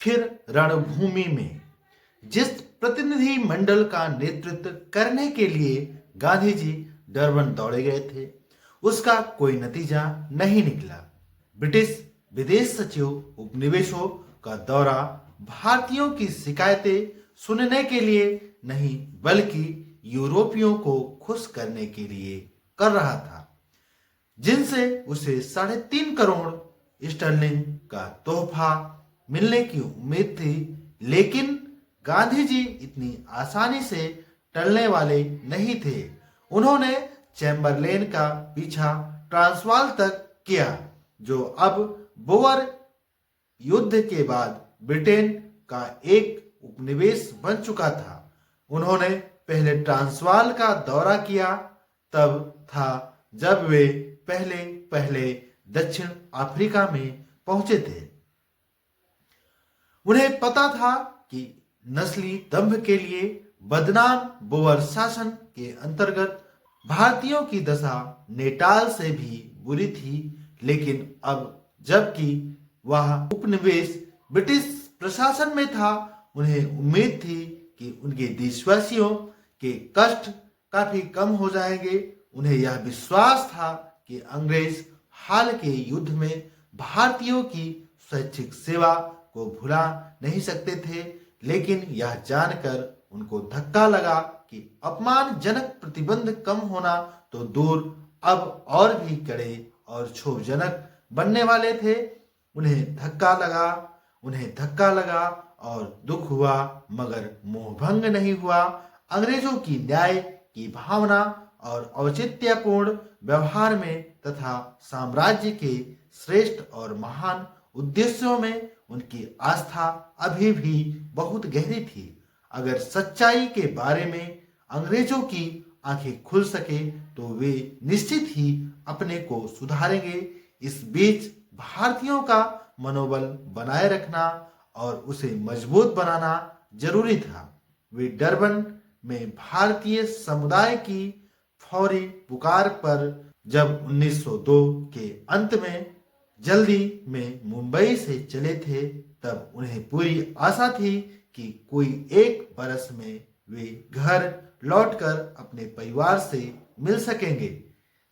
फिर रणभूमि में जिस प्रतिनिधि मंडल का नेतृत्व करने के लिए गांधी जी डरबन दौड़े गए थे, उसका कोई नतीजा नहीं निकला। ब्रिटिश विदेश सचिव उपनिवेशों का दौरा भारतीयों की शिकायतें सुनने के लिए नहीं, बल्कि यूरोपियों को खुश करने के लिए कर रहा था, जिनसे उसे 3.5 करोड़ स्टर्लिंग का तोहफा मिलने की उम्मीद थी। लेकिन गांधी जी इतनी आसानी से टलने वाले नहीं थे। उन्होंने चैम्बरलेन का पीछा ट्रांसवाल तक किया, जो अब बोअर युद्ध के बाद ब्रिटेन का एक उपनिवेश बन चुका था। उन्होंने पहले ट्रांसवाल का दौरा किया, तब था जब वे पहले पहले दक्षिण अफ्रीका में पहुंचे थे। उन्हें पता था कि नस्ली दंभ के लिए बदनाम बोअर शासन के अंतर्गत भारतीयों की दशा नेटाल से भी बुरी थी। लेकिन अब जबकि वह उपनिवेश ब्रिटिश प्रशासन में था, उन्हें उम्मीद थी कि उनके देशवासियों के कष्ट काफी कम हो जाएंगे। उन्हें यह विश्वास था कि अंग्रेज हाल के युद्ध में भारतीयों की स्वैच्छिक सेवा को भुला नहीं सकते थे। लेकिन यह जानकर उनको धक्का लगा कि अपमानजनक प्रतिबंध कम होना तो दूर, अब और भी कड़े और क्षोभजनक बनने वाले थे। उन्हें धक्का लगा और दुख हुआ, मगर मोहभंग नहीं हुआ। अंग्रेजों की न्याय की भावना और औचित्यपूर्ण व्यवहार में तथा साम्राज्य के श्रेष्ठ और महान उद्देश्यों में उनकी आस्था अभी भी बहुत गहरी थी। अगर सच्चाई के बारे में अंग्रेजों की आंखें खुल सके तो वे निश्चित ही अपने को सुधारेंगे। इस बीच भारतीयों का मनोबल बनाए रखना और उसे मजबूत बनाना जरूरी था। वे डरबन में भारतीय समुदाय की फौरी पुकार पर जब 1902 के अंत में जल्दी में मुंबई से चले थे, तब उन्हें पूरी आशा थी कि कोई 1 बरस में वे घर लौटकर अपने परिवार से मिल सकेंगे,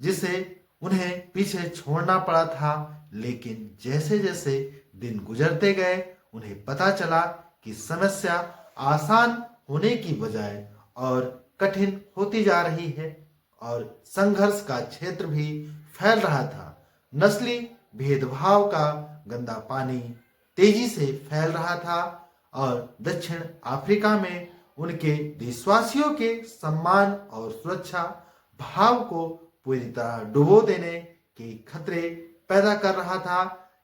जिसे उन्हें पीछे छोड़ना पड़ा था। लेकिन जैसे जैसे दिन गुजरते गए, उन्हें पता चला कि समस्या आसान होने की बजाय और कठिन होती जा रही है और संघर्ष का क्षेत्र भी फैल रहा था। नस्ली भेदभाव का गंदा पानी तेजी से फैल रहा था और दक्षिण अफ्रीका में उनके देशवासियों के सम्मान और सुरक्षा भाव को पूरी तरह डुबो देने के खतरे पैदा कर रहा था।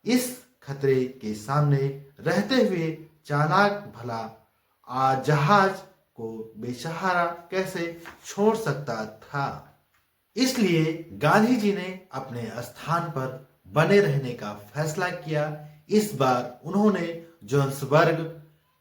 इस खतरे के सामने रहते हुए चालाक भला जहाज को बेसहारा कैसे छोड़ सकता था। इसलिए गांधी जी ने अपने स्थान पर बने रहने का फैसला किया। इस बार उन्होंने जोहान्सबर्ग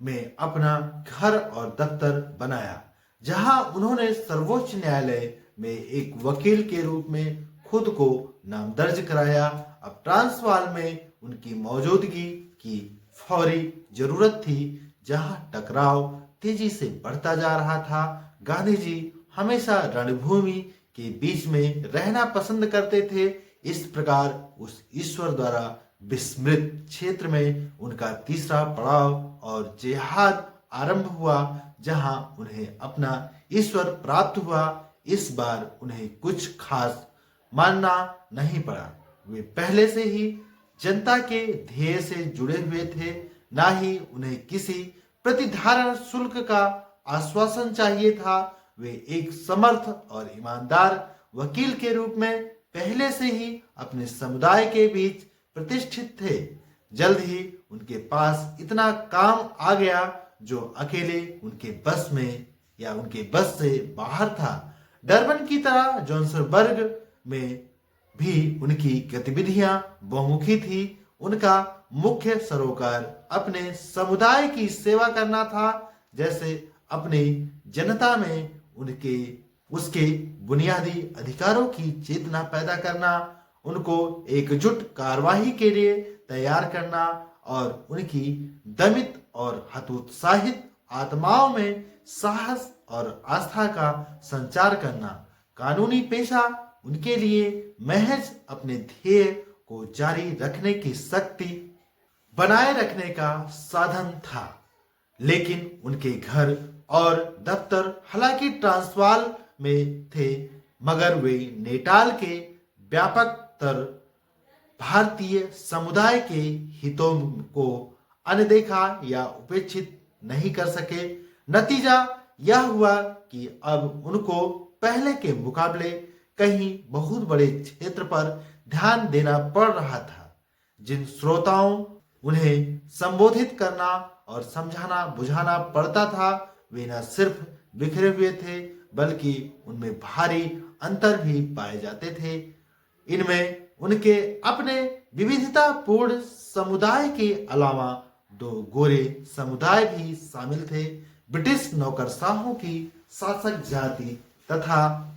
में अपना घर और दफ्तर बनाया, जहां उन्होंने सर्वोच्च न्यायालय में एक वकील के रूप में खुद को नाम दर्ज कराया। अब ट्रांसवाल में उनकी मौजूदगी की फौरी जरूरत थी, जहां टकराव तेजी से बढ़ता जा रहा था। गांधी जी हमेशा रणभूमि के बीच में रहना पसंद करते थे। इस प्रकार उस ईश्वर द्वारा विस्मृत क्षेत्र में उनका तीसरा पड़ाव और जिहाद आरंभ हुआ, जहां उन्हें अपना ईश्वर प्राप्त हुआ। इस बार उन्हें कुछ खास मानना नहीं पड़ा। वे पहले से ही जनता के ध्येय से जुड़े हुए थे, ना ही उन्हें किसी प्रतिधारण शुल्क का आश्वासन चाहिए था। वे एक समर्थ और ईमानदार वकील के रूप में पहले से ही अपने समुदाय के बीच प्रतिष्ठित थे। जल्द ही उनके पास इतना काम आ गया जो अकेले उनके बस में या उनके बस से बाहर था। डरबन की तरह जोहान्सबर्ग में भी उनकी गतिविधियां बहुमुखी थी। उनका मुख्य सरोकार अपने समुदाय की सेवा करना था, जैसे अपनी जनता में उसके बुनियादी अधिकारों की चेतना पैदा करना, उनको एकजुट कार्यवाही के लिए तैयार करना और उनकी दमित और हतोत्साहित आत्माओं में साहस और आस्था का संचार करना। कानूनी पेशा उनके लिए महज अपने ध्येय को जारी रखने की शक्ति बनाए रखने का साधन था। लेकिन उनके घर और दफ्तर हालांकि ट्रांसवाल में थे, मगर वे नेटाल के व्यापक तर भारतीय समुदाय के हितों को अनदेखा या उपेक्षित नहीं कर सके। नतीजा यह हुआ कि अब उनको पहले के मुकाबले कहीं बहुत बड़े क्षेत्र पर ध्यान देना पड़ रहा था। जिन श्रोताओं उन्हें संबोधित करना और समझाना बुझाना पड़ता था, वे न सिर्फ बिखरे हुए थे, बल्कि उनमें भारी अंतर भी पाए जाते थे। इनमें उनके अपने विविधतापूर्ण समुदाय के अलावा दो गोरे समुदाय भी शामिल थे। ब्रिटिश नौकरशाहों की शासक जाति तथा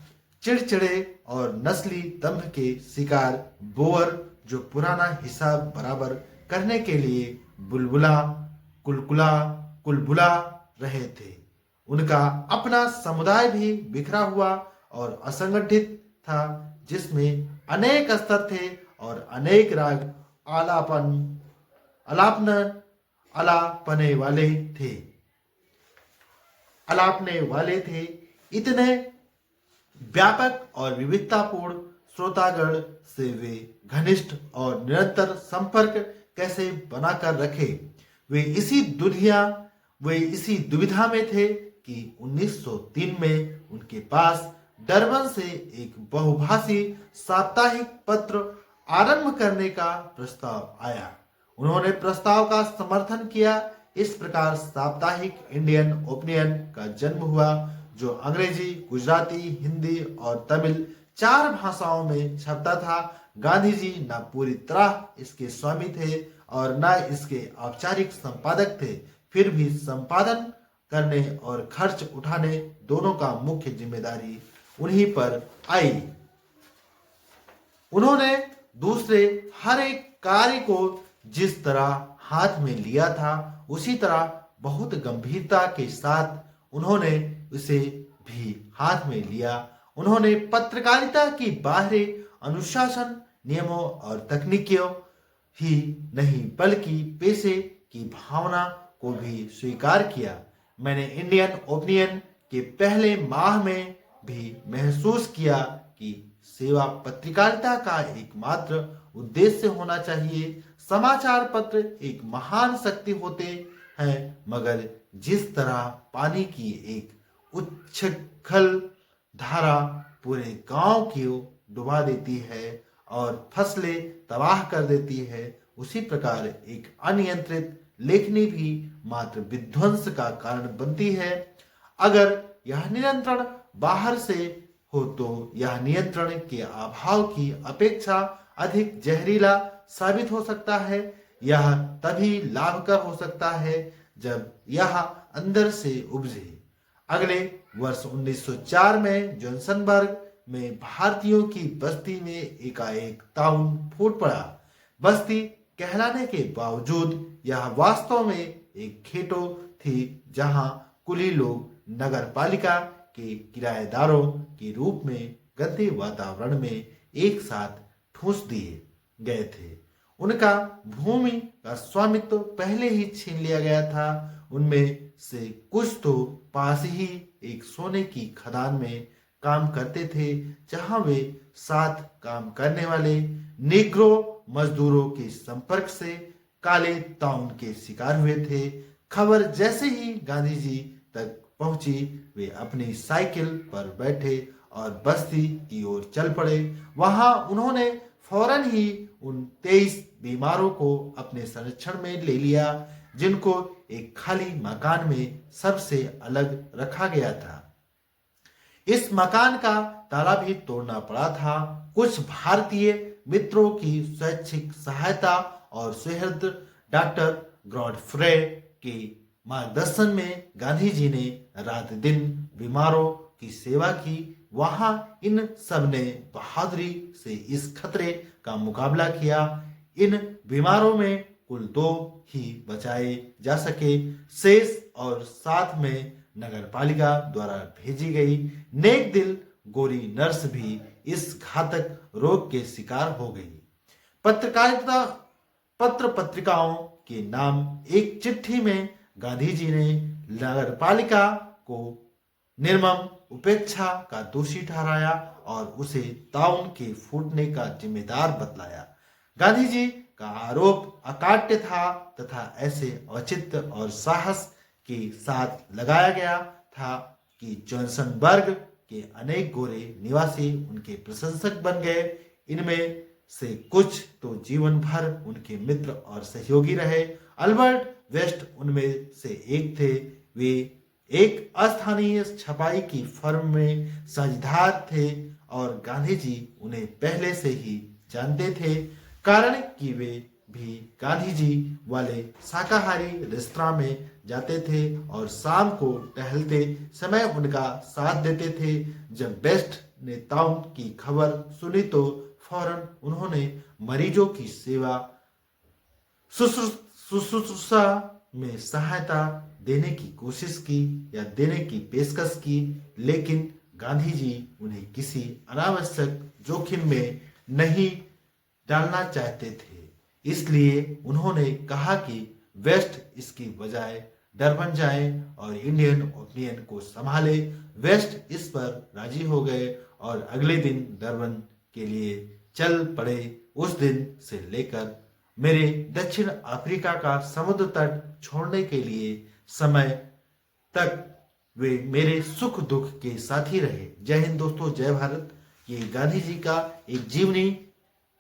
चिड़चिड़े और नस्ली दंभ के शिकार बोअर, जो पुराना हिसाब बराबर करने के लिए बुलबुला कुलबुला रहे थे। उनका अपना समुदाय भी बिखरा हुआ और असंगठित था, जिसमें अनेक स्तर थे और अनेक राग अलापने वाले थे। इतने व्यापक और विविधतापूर्ण श्रोतागण से वे घनिष्ठ और निरंतर संपर्क कैसे बनाकर रखे? वे इसी दुविधा में थे कि 1903 में उनके पास डरबन से एक बहुभाषी साप्ताहिक पत्र आरंभ करने का प्रस्ताव आया। उन्होंने प्रस्ताव का समर्थन किया। इस प्रकार साप्ताहिक इंडियन ओपिनियन का जन्म हुआ, जो अंग्रेजी, गुजराती, हिंदी और तमिल 4 भाषाओं में छपता था। गांधी जी न पूरी तरह इसके स्वामी थे और न इसके औपचारिक संपादक थे, फिर भी संपादन करने और खर्च उठाने दोनों का मुख्य जिम्मेदारी उन्हीं पर आई। उन्होंने दूसरे हर एक कार्य को जिस तरह हाथ में लिया था, उसी तरह बहुत गंभीरता के साथ उन्होंने उसे भी हाथ में लिया। उन्होंने पत्रकारिता की बाहरी अनुशासन, नियमों और तकनीकियों ही नहीं, बल्कि पेशे की भावना को भी स्वीकार किया। मैंने इंडियन ओपिनियन के पहले माह में भी महसूस किया कि सेवा पत्रकारिता का एकमात्र उद्देश्य होना चाहिए। समाचार पत्र एक महान शक्ति होते हैं, मगर जिस तरह पानी की एक उच्छृंखल धारा पूरे गांव को डुबा देती है और फसलें तबाह कर देती है, उसी प्रकार एक अनियंत्रित लेखनी भी मात्र विध्वंस का कारण बनती है। अगर यह नियंत्रण बाहर से हो तो यह नियंत्रण के अभाव की अपेक्षा अधिक जहरीला साबित हो सकता है। यह तभी लाभकर हो सकता है जब यह अंदर से उपजे। अगले वर्ष 1904 में जोहान्सबर्ग में भारतीयों की बस्ती में एकाएक ताउन फूट पड़ा। बस्ती कहलाने के बावजूद यह वास्तव में एक घेटो थी, जहां कुली लोग नगर पालिका के किराएदारों के रूप में गंदे वातावरण में एक साथ ठूंस दिए गए थे। उनका भूमि का स्वामित्व पहले ही छीन लिया गया था। उनमें से कुछ तो पास ही एक सोने की खदान में काम करते थे, जहां वे साथ काम करने वाले निग्रो मजदूरों के संपर्क से काले ताउन के शिकार हुए थे। खबर जैसे ही गांधी जी तक पहुंची, वे अपनी साइकिल पर बैठे और बस्ती की ओर चल पड़े। वहां उन्होंने फौरन ही उन 23 बीमारों को अपने संरक्षण में ले लिया, जिनको एक खाली मकान में सबसे अलग रखा गया था। इस मकान का ताला भी तोड़ना पड़ा था। कुछ भारतीय मित्रों की स्वैच्छिक सहायता और सुहृद डॉक्टर गॉडफ्रे के मार्गदर्शन में गांधी जी ने रात दिन बीमारों की सेवा की। वहां इन सब ने बहादुरी से इस खतरे का मुकाबला किया। इन बीमारों में कुल 2 ही बचाए जा सके, शेष और साथ में नगर पालिका द्वारा भेजी गई नेक दिल गोरी नर्स भी इस घातक रोग के शिकार हो गई। पत्रकारिता पत्र पत्रिकाओं के नाम एक चिट्ठी में गांधी जी ने नगर पालिका को निर्मम उपेक्षा का दोषी ठहराया और उसे ताउन के फूटने का जिम्मेदार बतलाया। गांधी जी का आरोप अकाट्य था तथा ऐसे औचित्य और साहस के साथ लगाया गया था कि जोहान्सबर्ग के अनेक गोरे निवासी उनके प्रशंसक बन गए। इनमें से कुछ तो जीवन भर उनके मित्र और सहयोगी रहे। अल्बर्ट वेस्ट उनमें से एक थे। वे एक अस्थानीय छपाई की फर्म में साझेदार थे और गांधी जी उन्हें पहले से ही जानते थे, कारण कि वे भी गांधी जी वाले शाकाहारी रेस्तरां में जाते थे और शाम को टहलते समय उनका साथ देते थे। जब बेस्ट ने ताउन की खबर सुनी तो फौरन उन्होंने मरीजों की सेवा शुश्रूषा में सहायता देने की कोशिश की या देने की पेशकश की, लेकिन गांधी जी उन्हें किसी अनावश्यक जोखिम में नहीं डालना चाहते थे। इसलिए उन्होंने कहा कि वेस्ट इसकी बजाय डरबन जाए और इंडियन ओपिनियन को संभाले। वेस्ट इस पर राजी हो गए और अगले दिन डरबन के लिए चल पड़े। उस दिन से लेकर मेरे दक्षिण अफ्रीका का समुद्र तट छोड़ने के लिए समय तक वे मेरे सुख दुख के साथी रहे। जय हिंद दोस्तों, जय भारत। ये गांधी जी का एक जीवनी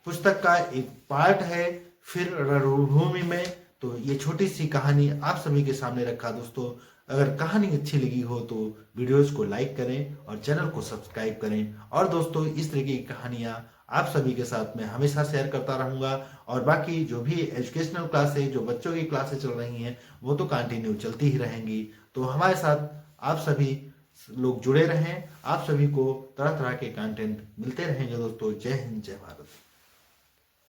पुस्तक का एक पार्ट है फिर रणभूमि में। तो ये छोटी सी कहानी आप सभी के सामने रखा दोस्तों। अगर कहानी अच्छी लगी हो तो वीडियोस को लाइक करें और चैनल को सब्सक्राइब करें। और दोस्तों इस तरह की कहानियां आप सभी के साथ में हमेशा शेयर करता रहूंगा। और बाकी जो भी एजुकेशनल क्लास है, जो बच्चों की क्लासेस चल रही हैं, वो तो कंटिन्यू चलती ही रहेंगी। तो हमारे साथ आप सभी लोग जुड़े रहें। आप सभी को तरह तरह के कंटेंट मिलते रहेंगे दोस्तों। जय हिंद, जय भारत।